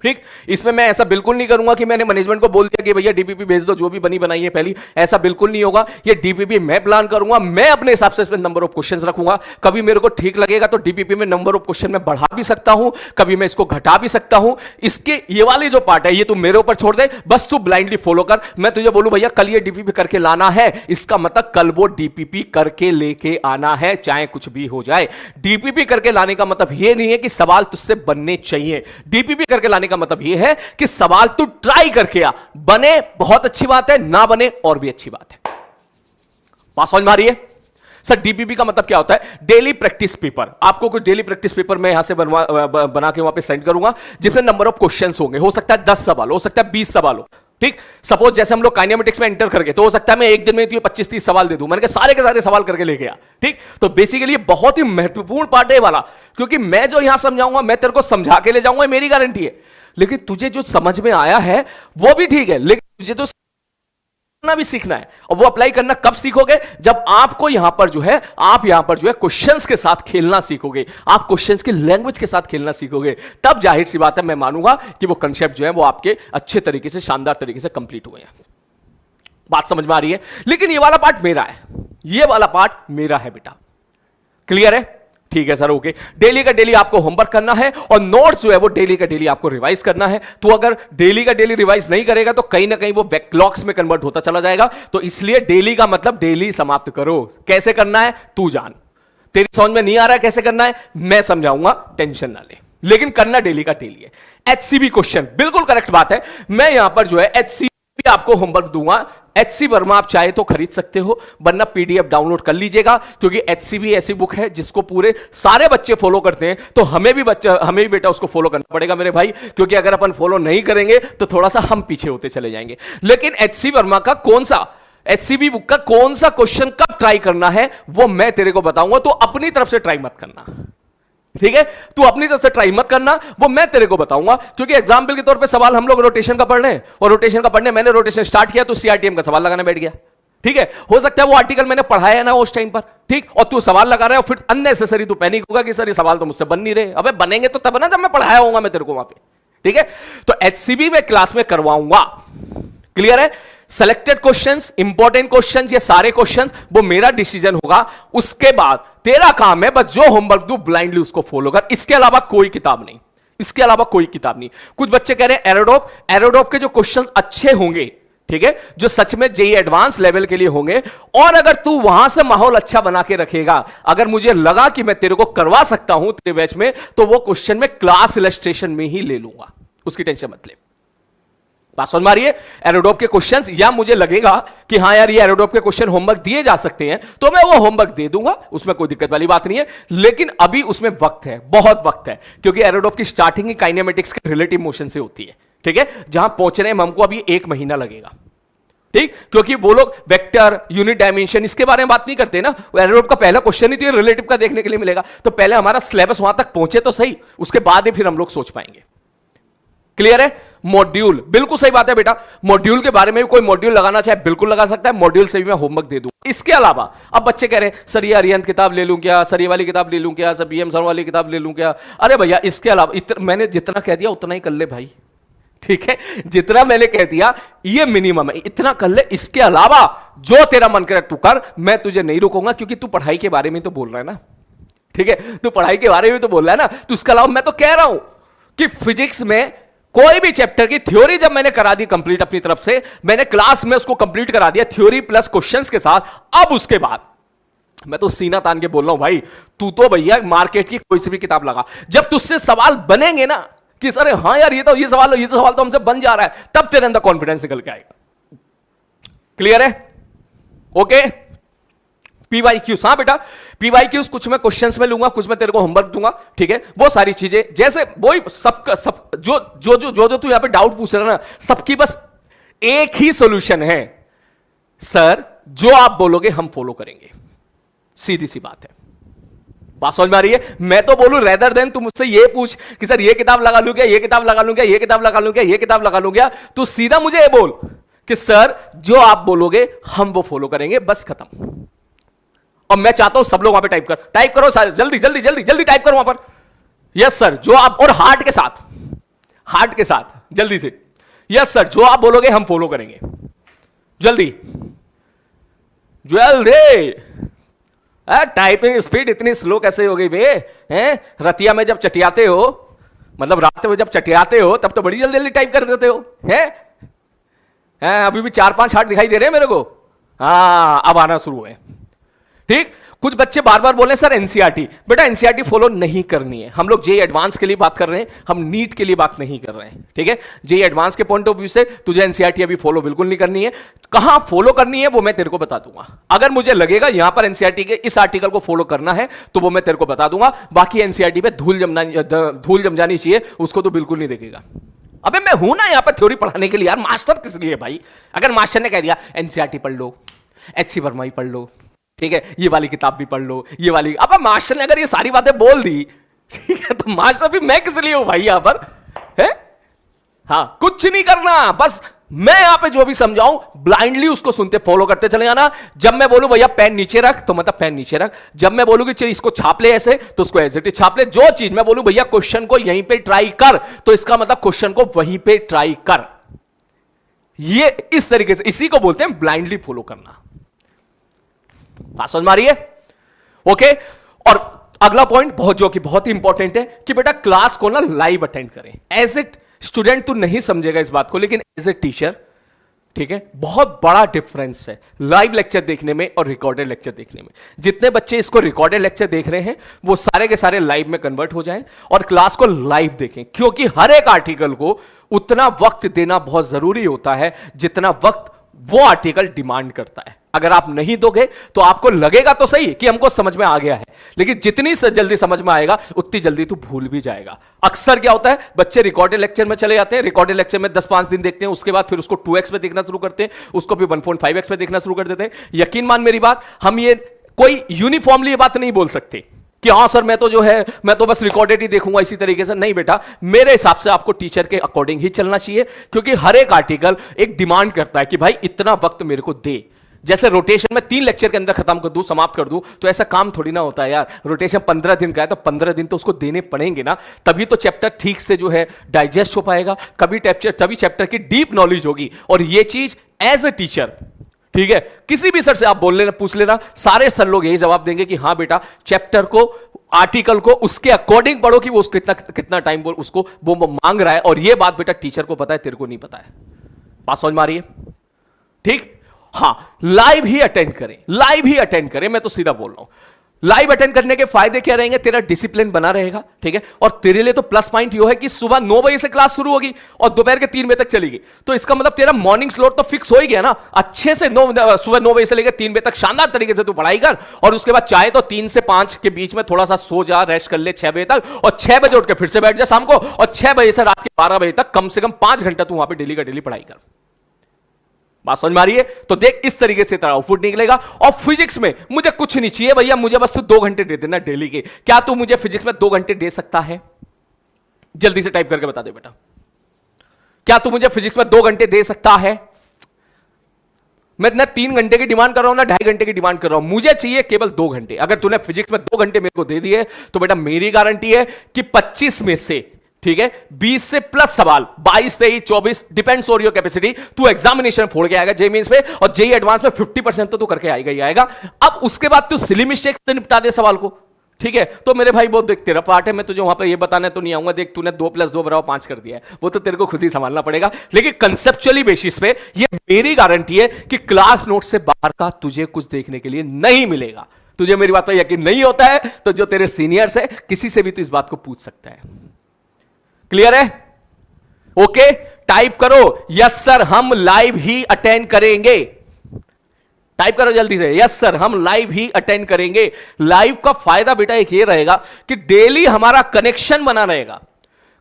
Speaker 1: ठीक, इसमें मैं ऐसा बिल्कुल नहीं करूंगा कि मैंने मैनेजमेंट को बोल दिया कि भैया डीपीपी भेज दो जो भी बनी बनाई है पहली, ऐसा बिल्कुल नहीं होगा। ये डीपीपी मैं प्लान करूंगा, मैं अपने हिसाब से इसमें नंबर ऑफ क्वेश्चंस रखूंगा। कभी मेरे को ठीक लगेगा तो डीपीपी में नंबर ऑफ क्वेश्चन में बढ़ा भी सकता हूं, कभी मैं इसको घटा भी सकता हूं। इसके ये वाली जो पार्ट है ये तू मेरे ऊपर छोड़ दे, बस तू ब्लाइंडली फॉलो कर। मैं तुझे बोलूं भैया कल ये डीपीपी करके लाना है, इसका मतलब कल वो डीपीपी करके लेके आना है, चाहे कुछ भी हो जाए। डीपीपी करके लाने का मतलब ये नहीं है कि सवाल तुझसे बनने चाहिए। डीपीपी करके लाने का मतलब ये है कि सवाल तू ट्राई करके आ, बने बहुत अच्छी बात है, ना बने और भी अच्छी बात है। बात समझ में आ रही है? सर डीपीपी का मतलब क्या होता है? Daily practice paper. आपको कुछ डेली प्रैक्टिस पेपर मैं यहां से बना के वहां पे सेंड करूंगा, जिसमें नंबर ऑफ क्वेश्चंस होंगे। हो सकता है 10 सवाल, हो सकता है 20 सवाल हो, ठीक। सपोज जैसे हम लोग काइनेमेटिक्स में एंटर करके, तो हो सकता है मैं एक दिन में तुझे 25-30 सवाल दे दूं, मैंने कहा सारे के सारे सवाल करके लेके आ, ठीक। तो बेसिकली बहुत ही महत्वपूर्ण पार्ट है वाला, क्योंकि मैं जो यहां समझाऊंगा मैं तेरे को समझा के ले जाऊंगा, मेरी गारंटी है। लेकिन तुझे जो समझ में आया है वो भी ठीक है, लेकिन तुझे तो करना भी सीखना है। और वो अप्लाई करना कब सीखोगे? जब आपको यहां पर जो है, आप यहां पर जो है क्वेश्चंस के साथ खेलना सीखोगे, आप क्वेश्चंस की लैंग्वेज के साथ खेलना सीखोगे, तब जाहिर सी बात है मैं मानूंगा कि वो कंसेप्ट जो है वो आपके अच्छे तरीके से, शानदार तरीके से कंप्लीट हुए हैं। बात समझ में आ रही है? लेकिन ये वाला पार्ट मेरा है, ये वाला पार्ट मेरा है बेटा। क्लियर है? ठीक है सर, ओके। डेली का डेली आपको होमवर्क करना है और नोट्स जो है वो डेली का डेली आपको रिवाइज करना है। तो अगर डेली का डेली रिवाइज नहीं करेगा तो कहीं ना कहीं वो बैकलॉग्स में कन्वर्ट होता चला जाएगा। तो इसलिए डेली का मतलब डेली समाप्त करो। कैसे करना है तू जान, तेरी समझ में नहीं आ रहा है कैसे करना है, मैं समझाऊंगा, टेंशन ना ले, लेकिन करना डेली का डेली है। एचसीबी क्वेश्चन, बिल्कुल करेक्ट बात है। मैं यहां पर जो है एचसीबी आपको होमवर्क दूंगा। एचसी वर्मा आप चाहे तो खरीद सकते हो, वरना पीडीएफ डाउनलोड कर लीजिएगा, क्योंकि एचसीबी ऐसी बुक है जिसको पूरे सारे बच्चे फॉलो करते हैं। तो हमें भी बेटा उसको फॉलो करना पड़ेगा मेरे भाई, क्योंकि अगर अपन फॉलो नहीं करेंगे तो थोड़ा सा हम पीछे होते चले जाएंगे। लेकिन एचसी वर्मा का कौन सा, एचसीबी बुक का कौन सा क्वेश्चन कब ट्राई करना है वो मैं तेरे को बताऊंगा। तो अपनी तरफ से ट्राई मत करना, ठीक है? तू अपनी तरफ से ट्राई मत करना, वो मैं तेरे को बताऊंगा। क्योंकि एग्जाम्पल के तौर पे सवाल हम लोग रोटेशन का पढ़ रहे हैं, और रोटेशन का पढ़ने मैंने रोटेशन स्टार्ट किया तो सीआरटीएम का सवाल लगाने बैठ गया, ठीक है? हो सकता है वो आर्टिकल मैंने पढ़ाया ना उस टाइम पर, ठीक, और तू सवाल लगा रहा है और फिर अननेसेसरी तू पैनिक होगा कि सर ये सवाल तो मुझसे बन नहीं रहे। अबे बनेंगे तो तब ना जब मैं पढ़ाया होगा मैं तेरे को वहां पे, ठीक है? तो एचसीबी में क्लास में करवाऊंगा। क्लियर है? सेलेक्टेड क्वेश्चंस, इंपॉर्टेंट क्वेश्चंस, ये सारे क्वेश्चंस वो मेरा डिसीजन होगा। उसके बाद तेरा काम है बस जो होमवर्क दू ब्लाइंडली उसको फॉलो कर, इसके अलावा कोई किताब नहीं, इसके अलावा कोई किताब नहीं। कुछ बच्चे कह रहे हैं एरोडॉप, एरोडॉप के जो क्वेश्चंस अच्छे होंगे, ठीक है, जो सच में जेई एडवांस लेवल के लिए होंगे, और अगर तू वहां से माहौल अच्छा बना के रखेगा, अगर मुझे लगा कि मैं तेरे को करवा सकता हूं तेरे बैच में, तो वो क्वेश्चन में क्लास इलस्ट्रेशन में ही ले लूंगा, उसकी टेंशन मत ले। बात समझ में आ रही है? एरोडॉप के क्वेश्चंस, या मुझे लगेगा कि हाँ यार ये एरोडॉप के क्वेश्चन होमवर्क दिए जा सकते हैं, तो मैं वो होमवर्क दे दूंगा, उसमें कोई दिक्कत वाली बात नहीं है। लेकिन अभी उसमें वक्त है, बहुत वक्त है, क्योंकि एरोडॉप की स्टार्टिंग ही काइनेमेटिक्स के रिलेटिव मोशन से होती है, ठीक है? जहां पहुंचने में हमको अभी 1 महीना लगेगा, ठीक, क्योंकि वो लोग वेक्टर, यूनिट डायमेंशन, इसके बारे में बात नहीं करते ना। एरोडॉप का पहला क्वेश्चन ही तो रिलेटिव का देखने के लिए मिलेगा, तो पहले हमारा सिलेबस वहां तक पहुंचे तो सही, उसके बाद ही फिर हम लोग सोच पाएंगे। क्लियर है? मॉड्यूल, बिल्कुल सही बात है बेटा। मॉड्यूल के बारे में भी कोई मॉड्यूल लगाना चाहे बिल्कुल लगा सकता है, मॉड्यूल से भी मैं होमवर्क दे दूं। इसके अलावा अब बच्चे कह रहे हैं सर ये अरिहंत किताब ले लूं क्या, सर ये वाली किताब ले लूं क्या, सर बीएम सर वाली किताब ले लूं क्या? अरे भैया इसके अलावा मैंने जितना कह दिया उतना ही कर ले भाई, ठीक है? जितना मैंने कह दिया ये मिनिमम है, इतना कर ले। इसके अलावा जो तेरा मन करे तू कर, मैं तुझे नहीं रोकूंगा, क्योंकि तू पढ़ाई के बारे में तो बोल रहा है ना, ठीक है? तू पढ़ाई के बारे में तो बोल रहा है ना। तो इसके अलावा मैं तो कह रहा हूं कि फिजिक्स में कोई भी चैप्टर की थ्योरी जब मैंने करा दी कंप्लीट अपनी तरफ से, मैंने क्लास में उसको कंप्लीट करा दिया थ्योरी प्लस क्वेश्चंस के साथ, अब उसके बाद मैं तो सीना तान के बोल रहा हूं भाई, तू तो भैया मार्केट की कोई सी भी किताब लगा, जब तुझसे सवाल बनेंगे ना कि सर हाँ यार ये सवाल तो हमसे बन जा रहा है, तब तेरे अंदर कॉन्फिडेंस निकल के आएगा। क्लियर है? ओके। पीवाईक्यूज, हाँ बेटा पीवाईक्यूज कुछ मैं क्वेश्चंस में लूंगा, कुछ मैं तेरे को होमवर्क दूंगा, ठीक है? वो सारी चीजें जैसे वही सब जो तू यहां पे डाउट पूछ रहा है ना, सबकी बस एक ही सॉल्यूशन है, सर जो आप बोलोगे हम फॉलो करेंगे, सीधी सी बात है। बात समझ में आ रही है? मैं तो बोलूं रेदर देन तू मुझसे ये पूछ कि सर ये किताब लगा लूं क्या, ये किताब लगा लूं क्या, ये किताब लगा लूं क्या, ये किताब लगा लूं क्या, तू सीधा मुझे ये बोल कि सर जो आप बोलोगे हम वो फॉलो करेंगे, बस खत्म। और मैं चाहता हूं सब लोग वहां पे टाइप करो सारे, जल्दी जल्दी जल्दी जल्दी टाइप करो वहां पर, यस सर जो आप, और हार्ट के साथ जल्दी से, यस सर जो आप बोलोगे हम फॉलो करेंगे, जल्दी जल्दी। टाइपिंग स्पीड इतनी स्लो कैसे हो गई बे? हैं रतिया में जब चटियाते हो, मतलब रात में जब चटियाते हो तब तो बड़ी जल्दी जल्दी टाइप कर देते हो, हैं अभी भी 4-5 हार्ट दिखाई दे रहे हैं मेरे को, हाँ अब आना शुरू हुए, ठीक? कुछ बच्चे बार बार बोल रहे हैं सर एनसीईआरटी, बेटा एनसीईआरटी फॉलो नहीं करनी है, हम लोग जेईई एडवांस के लिए बात कर रहे हैं, हम नीट के लिए बात नहीं कर रहे हैं, ठीक है? जेईई एडवांस के पॉइंट ऑफ व्यू से तुझे एनसीईआरटी अभी फॉलो बिल्कुल नहीं करनी है। कहां फॉलो करनी है वो मैं तेरे को बता दूंगा, अगर मुझे लगेगा यहां पर एनसीईआरटी के इस आर्टिकल को फॉलो करना है तो वो मैं तेरे को बता दूंगा, बाकी एनसीईआरटी पे धूल जम जानी चाहिए उसको तो बिल्कुल नहीं देखेगा। अबे मैं हूं ना यहां पर थ्योरी पढ़ाने के लिए यार, मास्टर किस लिए भाई? अगर मास्टर ने कह दिया एनसीईआरटी पढ़ लो, एचसी वर्मा ही पढ़ लो, ठीक है, ये वाली किताब भी पढ़ लो, ये वाली, अब मास्टर ने अगर ये सारी बातें बोल दी, ठीक है, तो मास्टर भी मैं किस लिए हूं भाई यहां पर, है? हाँ कुछ नहीं करना, बस मैं यहां पे जो भी समझाऊं ब्लाइंडली उसको सुनते फॉलो करते चले जाना। जब मैं बोलूं भैया पेन नीचे रख तो मतलब पेन नीचे रख, जब मैं बोलूं कि चल इसको छाप ले ऐसे तो उसको ऐसे छाप ले, जो चीज मैं बोलूं भैया क्वेश्चन को यहीं पे ट्राई कर तो इसका मतलब क्वेश्चन को वहीं पे ट्राई कर, ये इस तरीके से, इसी को बोलते हैं ब्लाइंडली फॉलो करना। बात समझ में आ रही है? ओके। और अगला पॉइंट जो कि बहुत ही इंपॉर्टेंट है कि बेटा क्लास को ना लाइव अटेंड करें। एज ए स्टूडेंट तू नहीं समझेगा इस बात को, लेकिन एज ए टीचर, ठीक है, बहुत बड़ा डिफरेंस है लाइव लेक्चर देखने में और रिकॉर्डेड लेक्चर देखने में। जितने बच्चे इसको रिकॉर्डेड लेक्चर देख रहे हैं वो सारे के सारे लाइव में कन्वर्ट हो जाएं और क्लास को लाइव देखें, क्योंकि हर एक आर्टिकल को उतना वक्त देना बहुत जरूरी होता है जितना वक्त वो आर्टिकल डिमांड करता है। अगर आप नहीं दोगे तो आपको लगेगा तो सही कि हमको समझ में आ गया है, लेकिन जितनी जल्दी समझ में आएगा उतनी जल्दी तू भूल भी जाएगा। अक्सर क्या होता है, बच्चे रिकॉर्डेड लेक्चर में चले जाते हैं, रिकॉर्डेड लेक्चर में 10-5 दिन देखते हैं, उसके बाद फिर उसको 2x में देखना शुरू करते हैं, उसको फिर 1.5x में देखना शुरू कर देते हैं। यकीन मान मेरी बात, हम ये कोई यूनिफॉर्मली ये बात नहीं बोल सकते कि हाँ सर मैं तो जो है मैं तो बस रिकॉर्डेड ही देखूंगा इसी तरीके से। नहीं बेटा, मेरे हिसाब से आपको टीचर के अकॉर्डिंग ही चलना चाहिए, क्योंकि हर एक आर्टिकल एक डिमांड करता है कि भाई इतना वक्त मेरे को दे। जैसे रोटेशन में 3 लेक्चर के अंदर खत्म कर दूं, समाप्त कर दूं, तो ऐसा काम थोड़ी ना होता है यार। रोटेशन 15 दिन का है तो 15 दिन तो उसको देने पड़ेंगे ना, तभी तो चैप्टर ठीक से जो है डाइजेस्ट हो पाएगा, तभी चैप्टर की डीप नॉलेज होगी। और ये चीज एज ए टीचर, ठीक है, किसी भी सर से आप बोल लेना, पूछ लेना, सारे सर लोग यही जवाब देंगे कि हाँ बेटा चैप्टर को, आर्टिकल को उसके अकॉर्डिंग पढ़ो कि वो उसको कितना टाइम बोल उसको वो मांग रहा है। और ये बात बेटा टीचर को पता है, तेरे को नहीं पता है। बात समझ में आ रही है? ठीक, हाँ लाइव ही अटेंड करें, लाइव ही अटेंड करें, मैं तो सीधा बोल रहा हूं। लाइव अटेंड करने के फायदे क्या रहेंगे, तेरा डिसिप्लिन बना रहेगा, ठीक है, और तेरे लिए तो प्लस पॉइंट ये है कि सुबह 9 बजे से क्लास शुरू होगी और दोपहर के 3 बजे तक चलेगी, तो इसका मतलब तेरा मॉर्निंग स्लॉट तो फिक्स हो ही गया ना। अच्छे से सुबह 9 बजे से लेकर 3 बजे तक शानदार तरीके से तू पढ़ाई कर, और उसके बाद चाहे तो 3 से 5 के बीच में थोड़ा सा सो जा, रेस्ट कर ले 6 बजे तक, और 6 बजे उठ के फिर से बैठ जा शाम को, और 6 बजे से रात के 12 बजे तक कम से कम 5 घंटा तू वहां पर डेली का डेली पढ़ाई कर। बात समझ में आ रही है? तो देख इस तरीके से तेरा आउटपुट निकलेगा। और फिजिक्स में मुझे कुछ नहीं चाहिए भैया, मुझे बस 2 घंटे दे देना डेली के। क्या तू मुझे फिजिक्स में 2 घंटे दे सकता है? जल्दी से टाइप करके बता दे बेटा। क्या तू मुझे फिजिक्स में 2 घंटे दे सकता है? मैं ना 3 घंटे की डिमांड कर रहा हूं ना 2.5 घंटे की डिमांड कर रहा हूं, मुझे चाहिए केवल 2 घंटे। अगर तूने फिजिक्स में 2 घंटे मेरे को दे दिए तो बेटा मेरी गारंटी है कि 25 में से, ठीक है, 20 से प्लस सवाल, 22, 23, 24, डिपेंड्स ऑन योर कैपेसिटी, तू एग्जामिनेशन फोड़ के आएगा जेई मेंस पे, और जेई एडवांस में 50% तो तू करके आएगा ही आएगा। अब उसके बाद तू सिली मिस्टेक्स से निपटा दे सवाल को, ठीक है। तो मेरे भाई वो देख तेरा पार्ट है, मैं तुझे वहां पर ये बताने तो नहीं आऊंगा, देख तूने 2 + 2 = 5 कर दिया है, वो तो तेरे को खुद ही संभालना पड़ेगा। लेकिन कंसेप्चुअली बेसिस पे ये मेरी गारंटी है कि क्लास नोट से बाहर का तुझे कुछ देखने के लिए नहीं मिलेगा। तुझे मेरी बात पर यकीन नहीं होता है तो जो तेरे सीनियर्स है किसी से भी तू इस बात को पूछ सकता है। क्लियर है? ओके, टाइप करो यस सर हम लाइव ही अटेंड करेंगे। टाइप करो जल्दी से, यस सर हम लाइव ही अटेंड करेंगे। लाइव का फायदा बेटा एक ये रहेगा कि डेली हमारा कनेक्शन बना रहेगा।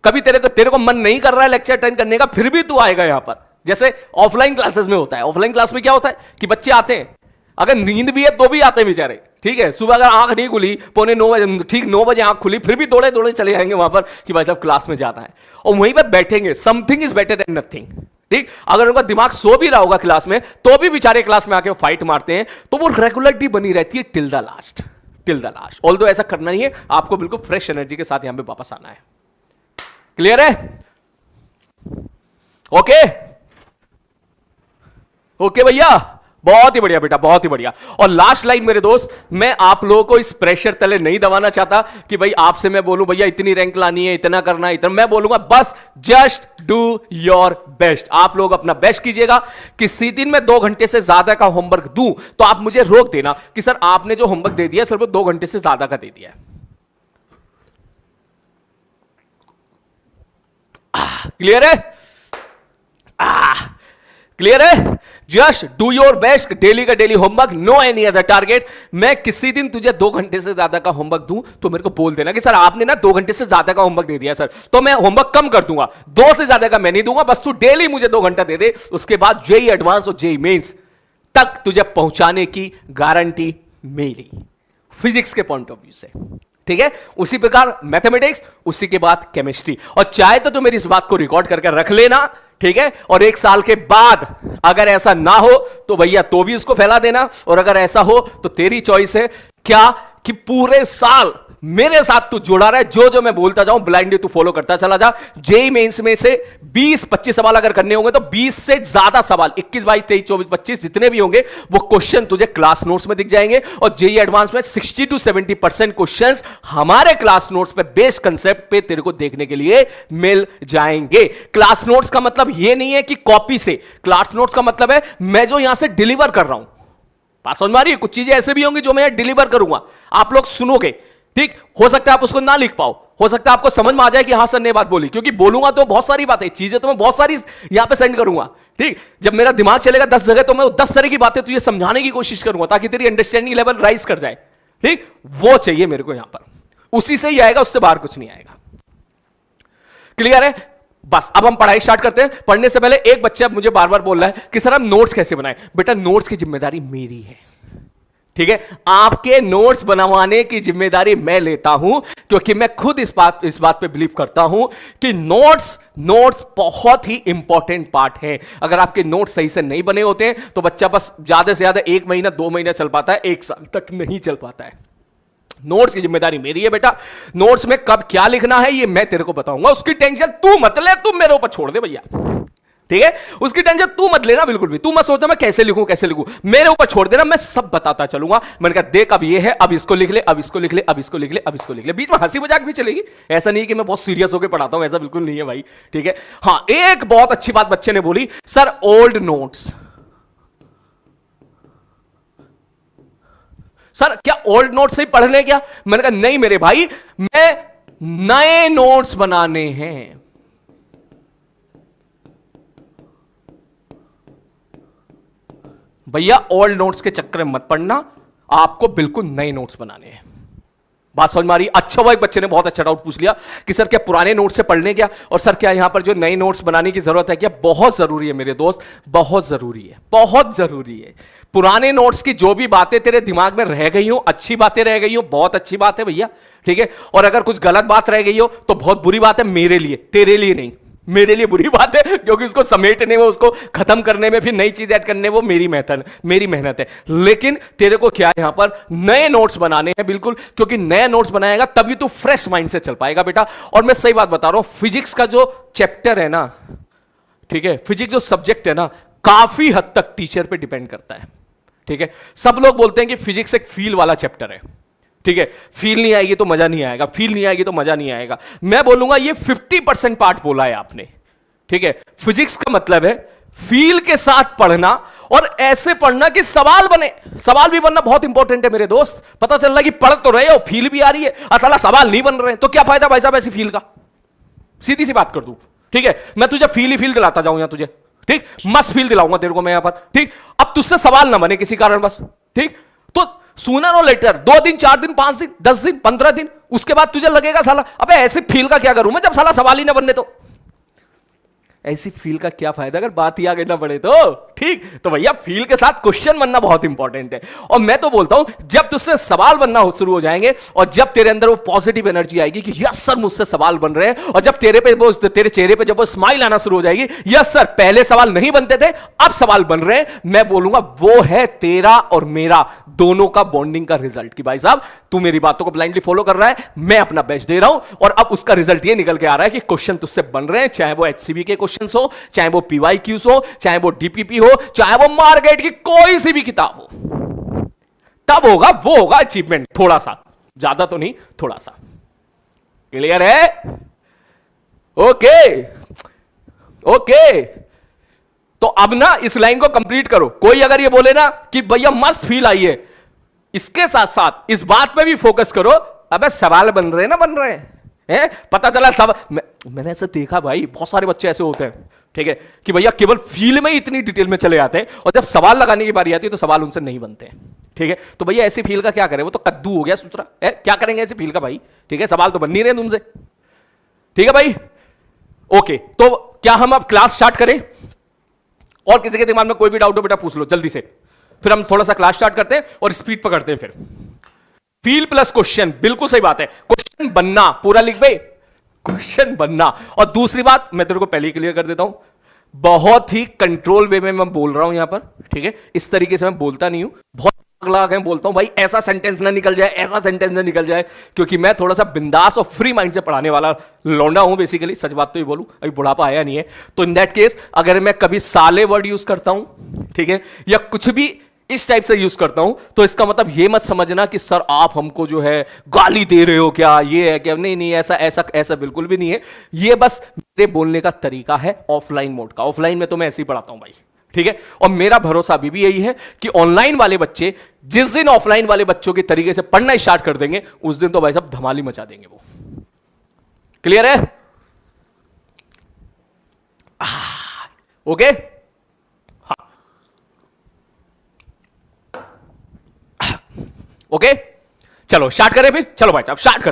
Speaker 1: कभी तेरे को मन नहीं कर रहा है लेक्चर अटेंड करने का, फिर भी तू आएगा यहां पर। जैसे ऑफलाइन क्लासेस में होता है, ऑफलाइन क्लास में क्या होता है कि बच्चे आते हैं, अगर नींद भी है तो भी आते हैं बेचारे, ठीक है। सुबह अगर आंख नहीं खुली, पौने 9 बजे, ठीक 9 बजे आंख खुली, फिर भी दौड़े दौड़े चले जाएंगे वहां पर कि भाई साहब क्लास में जाना है, और वहीं पर बैठेंगे। Something is better than nothing, ठीक। अगर उनका दिमाग सो भी रहा होगा क्लास में तो भी बेचारे क्लास में आके फाइट मारते हैं, तो वो रेगुलरिटी बनी रहती है till the last, till the last. Although ऐसा करना नहीं है, आपको बिल्कुल फ्रेश एनर्जी के साथ यहां पे वापस आना है। क्लियर है? ओके ओके भैया, बहुत ही बढ़िया बेटा, बहुत ही बढ़िया। और लास्ट लाइन मेरे दोस्त, मैं आप लोगों को इस प्रेशर तले नहीं दबाना चाहता कि भाई आपसे मैं बोलूं भैया इतनी रैंक लानी है, इतना करना है, इतना। मैं बोलूंगा बस जस्ट डू योर बेस्ट। आप लोग अपना बेस्ट कीजिएगा। किसी दिन मैं 2 घंटे से ज्यादा का होमवर्क दूं तो आप मुझे रोक देना कि सर आपने जो होमवर्क दे दिया सर वो 2 घंटे से ज्यादा का दे दिया है। क्लियर है? क्लियर है? Just do your best, daily का daily homework, no any other target. मैं किसी दिन तुझे 2 घंटे से ज्यादा का होमवर्क दूं तो मेरे को बोल देना कि सर आपने ना 2 घंटे से ज्यादा का होमवर्क दे दिया सर, तो मैं होमवर्क कम कर दूंगा, 2 से ज्यादा का मैं नहीं दूंगा, बस तू डेली मुझे 2 घंटा दे दे। उसके बाद जेई एडवांस और जेई मेंस तक तुझे पहुंचाने की गारंटी मेरी, फिजिक्स के पॉइंट ऑफ व्यू से, ठीक है। उसी प्रकार मैथमेटिक्स, उसी के बाद केमिस्ट्री। और चाहे तो मेरी इस बात को रिकॉर्ड करके रख लेना, ठीक है। और 1 साल के बाद अगर ऐसा ना हो तो भैया तो भी उसको फैला देना, और अगर ऐसा हो तो तेरी चॉइस है क्या कि पूरे साल मेरे साथ तू जुड़ा रहे, जो जो मैं बोलता जाऊं ब्लाइंडली तू फॉलो करता चला जा। जेई मेंस में से 20-25 सवाल अगर करने होंगे तो 20 से ज्यादा सवाल, 21, 22, 23, 24, 25 जितने भी होंगे वो क्वेश्चन तुझे क्लास नोट्स में दिख जाएंगे। और जेई एडवांस में 60 to 70% क्वेश्चंस हमारे क्लास नोट्स पे बेस्ड कंसेप्ट पे तेरे को देखने के लिए मिल जाएंगे। क्लास नोट्स का मतलब ये नहीं है कि कॉपी से, क्लास नोट्स का मतलब है मैं जो यहां से डिलीवर कर रहा हूं। बात समझ में आ रही है? कुछ चीजें ऐसे भी होंगी जो मैं डिलीवर करूंगा, आप लोग सुनोगे, ठीक। हो सकता है आप उसको ना लिख पाओ, हो सकता है आपको समझ में आ जाए कि हाँ सर ने बात बोली, क्योंकि बोलूंगा तो बहुत सारी बातें, चीजें तो मैं बहुत सारी यहां पे सेंड करूंगा, ठीक। जब मेरा दिमाग चलेगा 10 जगह तो मैं 10 तरह की बातें तुझे समझाने की कोशिश करूंगा ताकि तेरी अंडरस्टैंडिंग लेवल राइज कर जाए, ठीक। वो चाहिए मेरे को यहां पर, उसी से ही आएगा, उससे बाहर कुछ नहीं आएगा। क्लियर है? बस अब हम पढ़ाई स्टार्ट करते हैं। पढ़ने से पहले एक बच्चा मुझे बार बार बोल रहा है कि सर हम नोट्स कैसे बनाएं। बेटा नोट्स की जिम्मेदारी मेरी है, ठीक है। आपके नोट्स बनवाने की जिम्मेदारी मैं लेता हूं, क्योंकि मैं खुद इस बात पे बिलीव करता हूं कि नोट्स बहुत ही इंपॉर्टेंट पार्ट है। अगर आपके नोट्स सही से नहीं बने होते हैं तो बच्चा बस ज्यादा से ज्यादा 1 महीना 2 महीना चल पाता है, 1 साल तक नहीं चल पाता है। नोट्स की जिम्मेदारी मेरी है बेटा। नोट्स में कब क्या लिखना है ये मैं तेरे को बताऊंगा, उसकी टेंशन तू मत ले, तू मेरे ऊपर छोड़ दे भैया, ठीक है। उसकी टेंशन तू मत लेना बिल्कुल भी, तू मत सोचना मैं कैसे लिखूं, मेरे ऊपर छोड़ देना, मैं सब बताता चलूंगा। मैंने कहा देख अब ये है, अब इसको लिख ले, अब इसको लिख ले, अब इसको लिख ले, अब इसको लिख ले। बीच में हंसी मजाक भी चलेगी, ऐसा नहीं कि मैं बहुत सीरियस होकर पढ़ाता हूं, ऐसा बिल्कुल नहीं है भाई, ठीक है। हाँ एक बहुत अच्छी बात बच्चे ने बोली, सर ओल्ड नोट्स, सर क्या ओल्ड नोट्स से ही पढ़ ले क्या? मैंने कहा नहीं मेरे भाई, मैं नए नोट्स बनाने हैं। भैया ओल्ड नोट्स के चक्कर में मत पड़ना, आपको बिल्कुल नए नोट्स बनाने हैं। बात समझ में आ रही? अच्छा हुआ एक बच्चे ने बहुत अच्छा डाउट पूछ लिया कि सर क्या पुराने नोट्स से पढ़ने क्या, और सर क्या यहां पर जो नए नोट्स बनाने की जरूरत है क्या? बहुत जरूरी है मेरे दोस्त, बहुत जरूरी है, बहुत जरूरी है। पुराने नोट्स की जो भी बातें तेरे दिमाग में रह गई हो, अच्छी बातें रह गई हो, बहुत अच्छी बात है भैया, ठीक है। और अगर कुछ गलत बात रह गई हो तो बहुत बुरी बात है मेरे लिए, तेरे लिए नहीं, मेरे लिए बुरी बात है, क्योंकि उसको समेटने में, उसको खत्म करने में, फिर नई चीज ऐड करने में वो मेरी मेहनत है। लेकिन तेरे को क्या है, यहां पर नए नोट्स बनाने हैं, बिल्कुल, क्योंकि नए नोट्स बनाएगा तभी तू फ्रेश माइंड से चल पाएगा बेटा। और मैं सही बात बता रहा हूं, फिजिक्स का जो चैप्टर है ना, ठीक है, फिजिक्स जो सब्जेक्ट है ना, काफी हद तक टीचर पे डिपेंड करता है। ठीक है, सब लोग बोलते हैं कि फिजिक्स एक फील वाला चैप्टर है। ठीक है, फील नहीं आएगी तो मजा नहीं आएगा, फील नहीं आएगी तो मजा नहीं आएगा। मैं बोलूंगा ये 50% पार्ट बोला है आपने। ठीक है, फिजिक्स का मतलब है फील के साथ पढ़ना, और ऐसे पढ़ना कि सवाल बने। सवाल भी बनना बहुत इंपॉर्टेंट है मेरे दोस्त। पता चल रहा है कि पढ़ तो रहे हो, फील भी आ रही है, असला सवाल नहीं बन रहे हैं, तो क्या फायदा भाई साहब ऐसी फील का? सीधी सी बात कर दूं, ठीक है, मैं तुझे फील ही फील दिलाता जाऊं यहां तुझे, ठीक, मस्त फील दिलाऊंगा तेरे को मैं यहां पर। ठीक, अब तुझसे सवाल ना बने किसी कारण बस, ठीक, तो सूनर और लेटर 2 दिन 4 दिन 5 दिन 10 दिन 15 दिन, उसके बाद तुझे लगेगा साला अबे ऐसे फील का क्या करूं मैं, जब साला सवाल ही ना बनने तो। ऐसी फील का क्या फायदा अगर बात ही आगे ना बढ़े तो। ठीक, तो भैया फील के साथ क्वेश्चन बनना बहुत इंपॉर्टेंट है। और मैं तो बोलता हूं जब तुझसे सवाल बनना शुरू हो जाएंगे, और जब तेरे अंदर वो पॉजिटिव एनर्जी आएगी कि यस सर मुझसे सवाल बन रहे हैं, और जब तेरे चेहरे पे जब वो स्माइल आना शुरू हो जाएगी, यस सर पहले सवाल नहीं बनते थे अब सवाल बन रहे हैं, मैं बोलूंगा वो है तेरा और मेरा दोनों का बॉन्डिंग का रिजल्ट। कि भाई साहब तू मेरी बातों को ब्लाइंडली फॉलो कर रहा है, मैं अपना बेस्ट दे रहा हूं, और अब उसका रिजल्ट ये निकल के आ रहा है कि क्वेश्चन तुझसे बन रहे हैं, चाहे वो एचसीबी के क्वेश्चन हो, चाहे वो पीवाईक्यूज हो, चाहे वो डीपीपी हो, चाहे वो मार्केट की कोई सी भी किताब हो, तब होगा वो होगा अचीवमेंट। थोड़ा सा, ज्यादा तो नहीं, थोड़ा सा। क्लियर है? ओके ओके, तो अब ना इस लाइन को कंप्लीट करो। कोई अगर ये बोले ना कि भैया मस्त फील आई है, इसके साथ साथ इस बात पे भी फोकस करो, अबे सवाल बन रहे हैं ना, बन रहे हैं, पता चला सब मैंने ऐसे देखा भाई, बहुत सारे बच्चे ऐसे होते हैं, ठीक है, कि भैया केवल फील में ही इतनी डिटेल में चले जाते हैं, और जब सवाल लगाने की बारी आती है तो सवाल उनसे नहीं बनते हैं। ठीक है, तो भैया ऐसी फील का क्या करें, वो तो कद्दू हो गया सूत्रा है, क्या करेंगे ऐसी फील का भाई। ठीक है, सवाल तो बन नहीं रहे तुमसे। ठीक है भाई, ओके, तो क्या हम अब क्लास स्टार्ट करें? और किसी के दिमाग में कोई भी डाउट हो बेटा पूछ लो जल्दी से, फिर हम थोड़ा सा क्लास स्टार्ट करते हैं और स्पीड पकड़ते हैं। फिर फील प्लस क्वेश्चन, बिल्कुल सही बात है, क्वेश्चन बनना, पूरा लिख भाई, क्वेश्चन बनना। और दूसरी बात मैं तेरे को पहले ही क्लियर कर देता हूं, बहुत ही कंट्रोल वे में मैं बोल रहा हूं यहां पर, ठीक है, इस तरीके से मैं बोलता नहीं हूं, बहुत अगला आगे बोलता हूं भाई, ऐसा सेंटेंस ना निकल जाए, ऐसा सेंटेंस ना निकल जाए, क्योंकि मैं थोड़ा सा बिंदास और फ्री माइंड से पढ़ाने वाला लौंडा हूं बेसिकली। सच बात तो ये बोलूं, अभी बुढ़ापा आया नहीं है, तो इन दैट केस अगर मैं कभी साले वर्ड यूज करता हूं, ठीक है, या कुछ भी इस टाइप से यूज करता हूं, तो इसका मतलब ये मत समझना कि सर आप हमको जो है गाली दे रहे हो, क्या ये है क्या? नहीं नहीं, ऐसा ऐसा ऐसा बिल्कुल भी नहीं है, ये बस मेरे बोलने का तरीका है ऑफलाइन मोड का। ऑफलाइन में तो मैं ऐसे ही पढ़ाता हूं भाई, ठीक है, और मेरा भरोसा अभी भी यही है कि ऑनलाइन वाले बच्चे जिस दिन ऑफलाइन वाले बच्चों के तरीके से पढ़ना स्टार्ट कर देंगे, उस दिन तो भाई साहब धमाली मचा देंगे वो। क्लियर है? ओके, ओके, चलो स्टार्ट करें फिर, चलो भाई साहब स्टार्ट करें।